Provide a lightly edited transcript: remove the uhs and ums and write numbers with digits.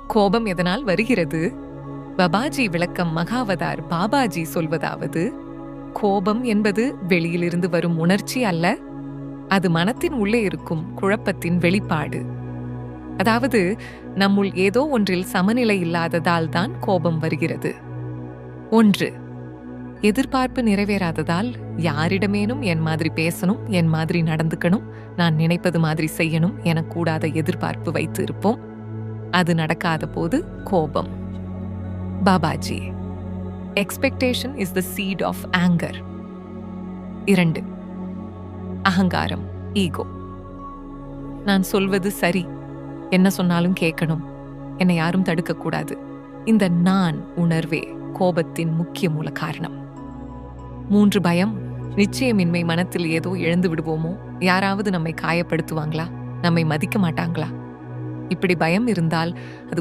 கோபம் எதனால் வருகிறது? பாபாஜி விளக்கம் மகாவதார் பாபாஜி சொல்வதாவது, கோபம் என்பது வெளியிலிருந்து வரும் உணர்ச்சி அல்ல, அது மனத்தின் உள்ளே இருக்கும் குழப்பத்தின் வெளிப்பாடு. அதாவது நம்முள் ஏதோ ஒன்றில் சமநிலை இல்லாததால் தான் கோபம் வருகிறது. 1. எதிர்பார்ப்பு நிறைவேறாததால் யாரிடமேனும் என் மாதிரி பேசணும், என் மாதிரி நடந்துக்கணும், நான் நினைப்பது மாதிரி செய்யணும் என கூடாத எதிர்பார்ப்பு வைத்து இருப்போம். அது நடக்காத போது கோபம். Babaji, expectation is the seed of anger. 2. அகங்காரம், ஈகோ. நான் சொல்வது சரி, என்ன சொன்னாலும் கேட்கணும், என்னை யாரும் தடுக்கக்கூடாது. இந்த நான் உணர்வே கோபத்தின் முக்கிய மூல காரணம். 3. பயம், நிச்சயமின்மை. மனத்தில் ஏதோ இழந்து விடுவோமோ, யாராவது நம்மை காயப்படுத்துவாங்களா, நம்மை மதிக்க மாட்டாங்களா, இப்படி பயம் இருந்தால் அது